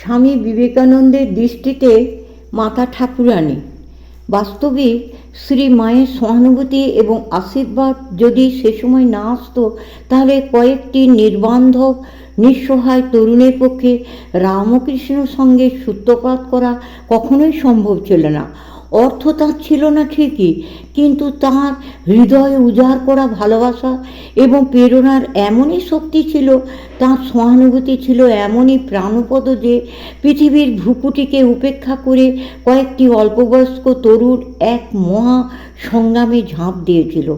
স্বামী বিবেকানন্দের দৃষ্টিতে মাতা ঠাকুরানী। বাস্তবিক শ্রী মায়ের সহানুভূতি এবং আশীর্বাদ যদি সে সময় না আসতো, তাহলে কয়েকটি নির্বান্ধব নিঃসহায় তরুণের পক্ষে রামকৃষ্ণর সঙ্গে সূত্রপাত করা কখনোই সম্ভব ছিল না। অর্থ তার ছিল না ঠিকই, কিন্তু তার হৃদয়ে উজাড় করা ভালোবাসা এবং প্রেরণার এমনই শক্তি ছিল, তার সহানুভূতি ছিল এমনই প্রাণপদ যে পৃথিবীর ভ্রুকুটিকে উপেক্ষা করে কয়েকটি অল্পবয়স্ক তরুণ এক মহা সংগ্রামে ঝাঁপ দিয়েছিল,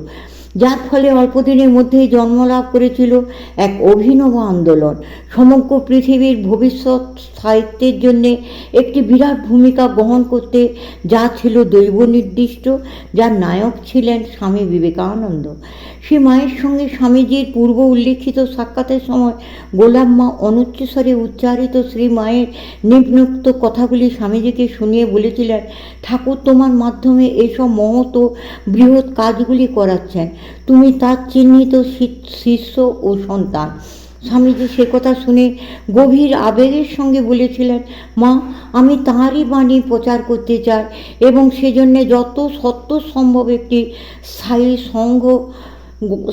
যার ফলে অল্পদিনের মধ্যেই জন্মলাভ করেছিল এক অভিনব আন্দোলন। সমগ্র পৃথিবীর ভবিষ্যৎ সাহিত্যের জন্যে একটি বিরাট ভূমিকা বহন করতে যা ছিল দৈব নির্দিষ্ট, যার নায়ক ছিলেন স্বামী বিবেকানন্দ। সে মায়ের সঙ্গে স্বামীজির পূর্ব উল্লিখিত সাক্ষাতের সময় গোলাম্মা অনুচ্চস্বরে উচ্চারিত শ্রী মায়ের নিম্নোক্ত কথাগুলি স্বামীজিকে শুনিয়ে বলেছিলেন, ঠাকুর তোমার মাধ্যমে এইসব মহৎ ও বৃহৎ কাজগুলি করাচ্ছেন, তুমি তার চিহ্নিত শিষ্য ও সন্তান। স্বামীজি সে কথা শুনে গভীর আবেগের সঙ্গে বলেছিলেন, মা, আমি তাঁরই বাণী প্রচার করতে চাই এবং সেজন্য যত সত্য সম্ভব একটি স্থায়ী সংঘ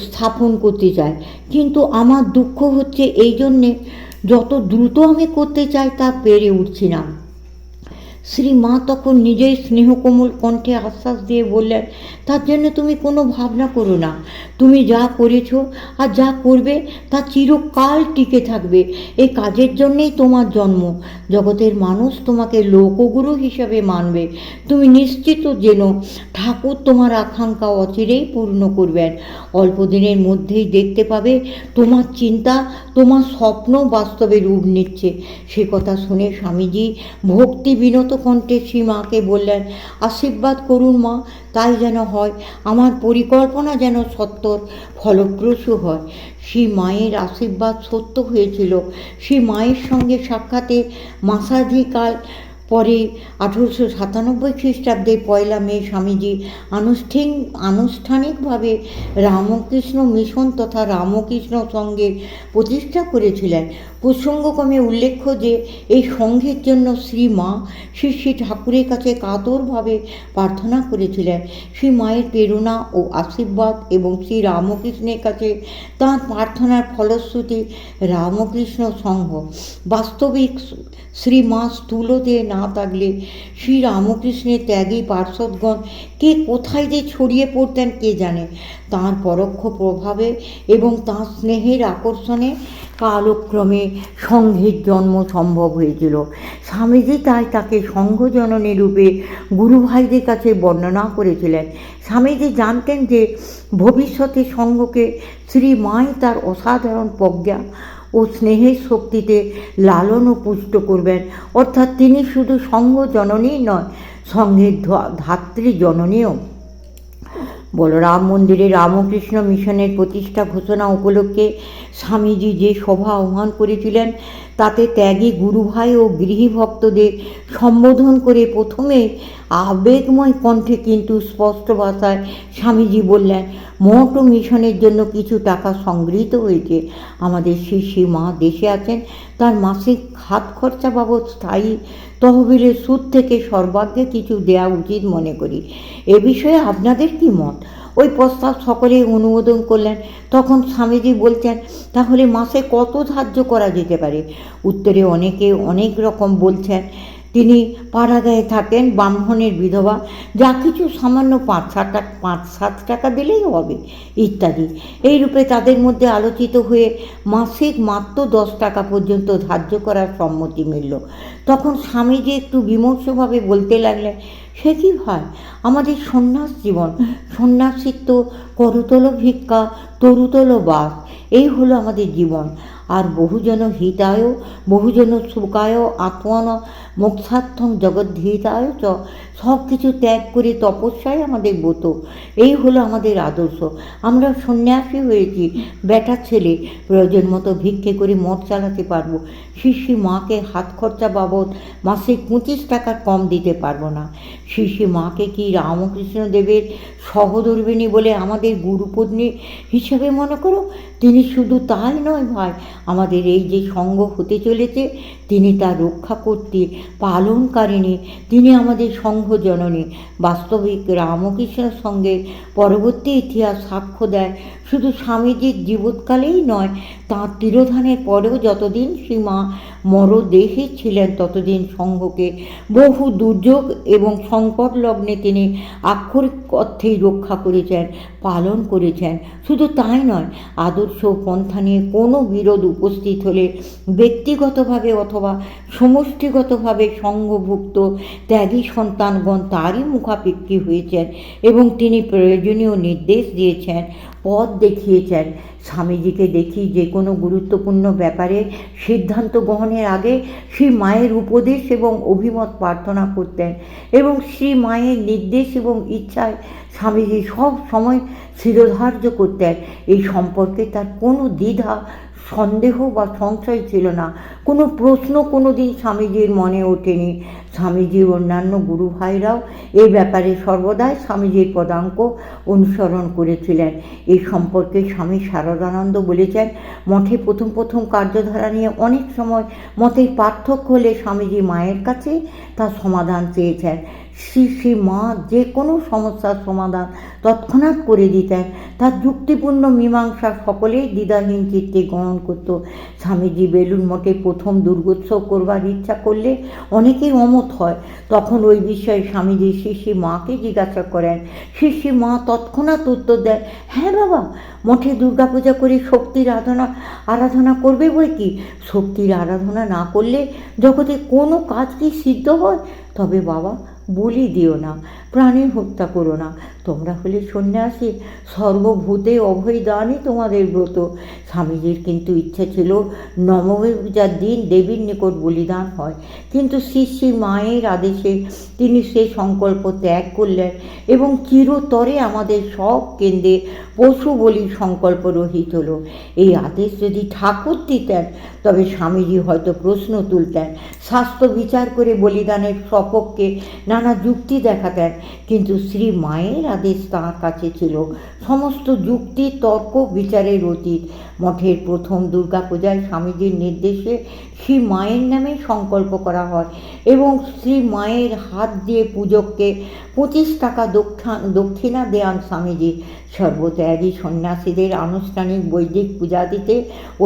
স্থাপন করতে চাই। কিন্তু আমার দুঃখ হচ্ছে এই জন্যে যত দ্রুত আমি করতে চাই তা পেরে উঠছি না। শ্রী মা তখন নিজেই স্নেহকোমল কণ্ঠে আশ্বাস দিয়ে বললেন, তার জন্য তুমি কোনো ভাবনা করো না। তুমি যা করেছ আর যা করবে তা চিরকাল টিকে থাকবে। এই কাজের জন্যেই তোমার জন্ম। জগতের মানুষ তোমাকে লোকগুরু হিসাবে মানবে। তুমি নিশ্চিত যেন ঠাকুর তোমার আকাঙ্ক্ষা অচিরেই পূর্ণ করবেন। অল্প দিনের মধ্যেই দেখতে পাবে তোমার চিন্তা, তোমার স্বপ্ন বাস্তবে রূপ নিচ্ছে। সে কথা শুনে স্বামীজি ভক্তি বিনত কণ্ঠে শ্রী মাকে বললেন, আশীর্বাদ করুন মা, তাই যেন হয়। আমার পরিকল্পনা যেন সত্তর ফলপ্রসূ হয়। শ্রী মায়ের আশীর্বাদ সত্য হয়েছিল। শ্রী মায়ের সঙ্গে সাক্ষাতে মাসাধিকাল পরে 1897 খ্রিস্টাব্দে 1 মে স্বামীজি আনুষ্ঠানিকভাবে রামকৃষ্ণ মিশন তথা রামকৃষ্ণ সঙ্ঘের প্রতিষ্ঠা করেছিলেন। প্রসঙ্গক্রমে উল্লেখ্য যে এই সংঘের জন্য শ্রী মা শ্রী শ্রী ঠাকুরের কাছে কাতরভাবে প্রার্থনা করেছিলেন। শ্রী মায়ের প্রেরণা ও আশীর্বাদ এবং শ্রী রামকৃষ্ণের কাছে তাঁর প্রার্থনার ফলশ্রুতি রামকৃষ্ণ সংঘ। বাস্তবিক শ্রী মা স্থূলদেহে না থাকলে শ্রী রামকৃষ্ণের ত্যাগী পার্শ্বদগণ কে কোথায় যে ছড়িয়ে পড়তেন কে জানে। তাঁর পরোক্ষ প্রভাবে এবং তাঁর স্নেহের আকর্ষণে কালক্রমে সংঘের জন্ম সম্ভব হয়েছিল। স্বামীজি তাই তাকে সংঘজননী রূপে গুরুভাইদের কাছে বর্ণনা করেছিলেন। স্বামীজি জানতেন যে ভবিষ্যতে সংঘকে শ্রী মাই তার অসাধারণ প্রজ্ঞা ও স্নেহের শক্তিতে লালন ও পুষ্ট করবেন। অর্থাৎ তিনি শুধু সংঘ জননী নয়, সংঘের ধাত্রী জননীও। বলরাম মন্দিরে রামকৃষ্ণ মিশনের প্রতিষ্ঠা ঘোষণা উপলক্ষে স্বামীজি যে সভা আহ্বান করেছিলেন, তাতে ত্যাগী গুরুভাই ও গৃহী ভক্তদের সম্বোধন করে প্রথমে আবেগময় কণ্ঠে কিন্তু স্পষ্ট ভাষায় স্বামীজি বললেন, মঠ ও মিশনের জন্য কিছু টাকা সংগৃহীত হয়েছে। আমাদের শ্রী মা দেশে আছেন, তার মাসিক হাত খরচা বাবদ স্থায়ী তহবিলের সুদ থেকে সর্বাগ্রে কিছু দেওয়া উচিত মনে করি। এ বিষয়ে আপনাদের কি মত? ওই প্রস্তাব সকলেই অনুমোদন করলেন। তখন স্বামীজি বলছেন, তাহলে মাসে কত ধার্য করা যেতে পারে? উত্তরে অনেকে অনেক রকম বলছেন। তিনি পাড়াগাঁয়ে থাকেন, ব্রাহ্মণের বিধবা, যা কিছু সামান্য 5-7 টাকা দিলেই হবে ইত্যাদি। এইরূপে তাদের মধ্যে আলোচিত হয়ে মাসিক মাত্র 10 টাকা পর্যন্ত ধার্য করার সম্মতি মিলল। তখন স্বামীজি একটু বিমর্ষভাবে বলতে লাগলেন, সে কি ভাই, আমাদের সন্ন্যাস জীবন, সন্ন্যাসিত্ব, করতল ভিক্ষা, তরুতল বাস, এই হলো আমাদের জীবন। আর বহুজন হিতায় বহুজন সুখায় আত্মন মোক্ষার্থং জগদ্ধিতায় চ, সব কিছু ত্যাগ করে তপস্যায় আমাদের ব্রত, এই হলো আমাদের আদর্শ। আমরা সন্ন্যাসী হয়েছি, বেটা ছেলে, প্রয়োজন মতো ভিক্ষে করে মঠ চালাতে পারবো। শ্রী মাকে হাত খরচা বাবদ মাসিক 25 টাকা কম দিতে পারবো না। শ্রী মাকে কি রামকৃষ্ণ দেবের সহধর্মিণী বলে আমাদের গুরুপত্নী হিসেবে মনে করো? তিনি শুধু তাই নয় ভাই, আমাদের এই যে সঙ্গ হতে চলেছে, তিনি তা রক্ষা করতে পালনকারিণী, তিনি আমাদের সংঘ জননী। বাস্তবিক রামকৃষ্ণের সঙ্গে পরবর্তী ইতিহাস সাক্ষ্য দেয়, শুধু স্বামীজির জীবৎকালেই নয়, তাঁর তিরোধানের পরেও যতদিন শ্রীমা মরদেহে ছিলেন ততদিন সংঘকে বহু দুর্যোগ এবং সংকট লগ্নে তিনি আক্ষরিক অর্থেই রক্ষা করেছেন, পালন করেছেন। শুধু তাই নয়, আদর্শ পন্থা নিয়ে কোনো বিরোধ উপস্থিত হলে ব্যক্তিগতভাবে অথবা সমষ্টিগতভাবে সংঘভুক্ত ত্যাগী সন্তানগণ তারই মুখাপেক্ষী হয়েছেন এবং তিনি প্রয়োজনীয় নির্দেশ দিয়েছেন, পথ দেখিয়েছেন। স্বামীজিকে দেখি যে কোনো গুরুত্বপূর্ণ ব্যাপারে সিদ্ধান্ত গ্রহণের আগে শ্রী মায়ের উপদেশ এবং অভিমত প্রার্থনা করতেন এবং শ্রী মায়ের নির্দেশ এবং ইচ্ছায় স্বামীজি সব সময় শিরোধার্য করতেন। এই সম্পর্কে তার কোনো দ্বিধা, সন্দেহ বা সংশয় ছিল না। কোনো প্রশ্ন কোনো দিন স্বামীজির মনে ওঠেনি। স্বামীজির অন্যান্য গুরু ভাইরাও এই ব্যাপারে সর্বদাই স্বামীজির পদাঙ্ক অনুসরণ করেছিলেন। এই সম্পর্কে স্বামী শারদানন্দ বলেছেন, মঠে প্রথম প্রথম কার্যধারা নিয়ে অনেক সময় মতের পার্থক্য হলে স্বামীজি মায়ের কাছে তার সমাধান চেয়েছেন। শ্রী শ্রী মা যে কোনো সমস্যার সমাধান তৎক্ষণাৎ করে দিতেন। তার যুক্তিপূর্ণ মীমাংসা সকলেই দ্বিধাহীন চিত্তে গ্রহণ করত। স্বামীজি বেলুড় মঠে প্রথম দুর্গোৎসব করবার ইচ্ছা করলে অনেকেই অমত হয়। তখন ওই বিষয়ে স্বামীজি শ্রী শ্রী মাকে জিজ্ঞাসা করেন। শ্রী শ্রী মা তৎক্ষণাৎ উত্তর দেয়, হ্যাঁ বাবা, মঠে দুর্গাপূজা করে শক্তির আরাধনা করবে বই কি? শক্তির আরাধনা না করলে জগতে কোনো কাজ কি সিদ্ধ হয়? তবে বাবা, বলি দিও না, প্রাণীর হত্যা করো না, তোমরা হলে সন্ন্যাসী, সর্বভূতে অভয় দানই তোমাদের ব্রত। স্বামীজির কিন্তু ইচ্ছে ছিল নবমীপূজার দিন দেবীর নিকট বলিদান হয়, কিন্তু শ্রী শ্রী মায়ের আদেশে তিনি সে সংকল্প ত্যাগ করলেন এবং চিরতরে আমাদের সব কেন্দ্রে পশু বলির সংকল্প রহিত হলো। এই আদেশ যদি ঠাকুর দিতেন তবে স্বামীজি হয়তো প্রশ্ন তুলতেন, শাস্ত্র বিচার করে বলিদানের সপক্ষে নানা যুক্তি দেখাতেন, কিন্তু শ্রী মায়ের আদেশ তাঁর কাছে ছিল সমস্ত যুক্তি, তর্ক, বিচারের অতীত। মঠের প্রথম দুর্গাপূজায় স্বামীজির নির্দেশে শ্রী মায়ের নামে সংকল্প করা হয় এবং শ্রী মায়ের হাত দিয়ে পূজককে 25 টাকা দক্ষিণা দেন স্বামীজি। সর্বত্যাগী সন্ন্যাসীদের আনুষ্ঠানিক বৈদিক পূজা দিতে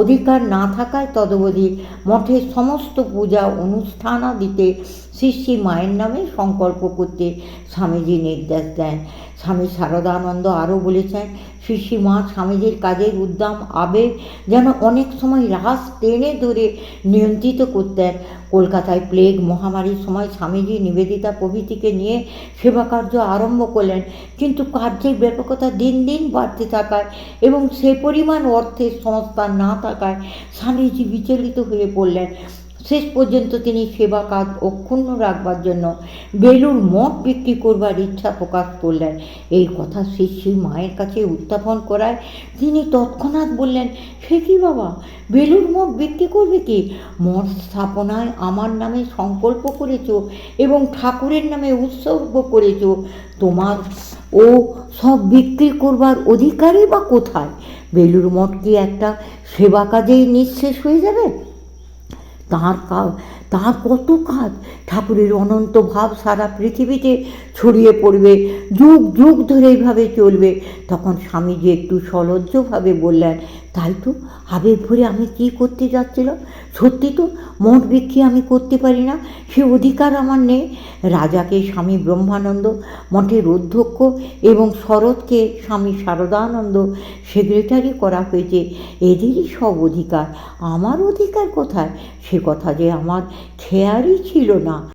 অধিকার না থাকায় তদবধি মঠের সমস্ত পূজা অনুষ্ঠানাদিতে শ্রী শ্রী মায়ের নামে সংকল্প করতে স্বামীজি নির্দেশ দেন। স্বামী শারদানন্দ আরও বলেছেন, শ্রী শ্রী মা স্বামীজির কাজের উদ্দাম আবেগ যেন অনেক সময় রাস টেনে ধরে নিয়ন্ত্রিত করতেন। কলকাতায় প্লেগ মহামারীর সময় স্বামীজি নিবেদিতা প্রভৃতিকে নিয়ে সেবা কার্য আরম্ভ করলেন, কিন্তু কার্যের ব্যাপকতা দিন দিন বাড়তে থাকায় এবং সে পরিমাণ অর্থের সংস্থান না থাকায় স্বামীজি বিচলিত হয়ে পড়লেন। শেষ পর্যন্ত তিনি সেবা কাজ অক্ষুণ্ণ রাখবার জন্য বেলুড় মঠ বিক্রি করবার ইচ্ছা প্রকাশ করলেন। এই কথা শ্রী শ্রী মায়ের কাছে উত্থাপন করায় তিনি তৎক্ষণাৎ বললেন, সে কি বাবা, বেলুড় মঠ বিক্রি করবে কি? মঠ স্থাপনায় আমার নামে সংকল্প করেছ এবং ঠাকুরের নামে উৎসর্গ করেছ, তোমার ও সব বিক্রি করবার অধিকারই বা কোথায়? বেলুড় মঠ কি একটা সেবা কাজেই নিঃশেষ হয়ে যাবে? তার কত কাজ, ঠাকুরের অনন্ত ভাব সারা পৃথিবীতে ছড়িয়ে পড়বে, যুগ যুগ ধরে এইভাবে চলবে। তখন স্বামীজি একটু সলজ্জভাবে বললেন, তাই তো, আবেগ ভরে আমি কী করতে যাচ্ছিলাম? সত্যি তো, মঠ বিক্রি আমি করতে পারি না, সে অধিকার আমার নেই। রাজাকে স্বামী ব্রহ্মানন্দ মঠের অধ্যক্ষ এবং শরৎকে স্বামী শারদানন্দ সেক্রেটারি করা হয়েছে, এদেরই সব অধিকার, আমার অধিকার কোথায়? সে কথা যে আমার খেয়ালই ছিল না।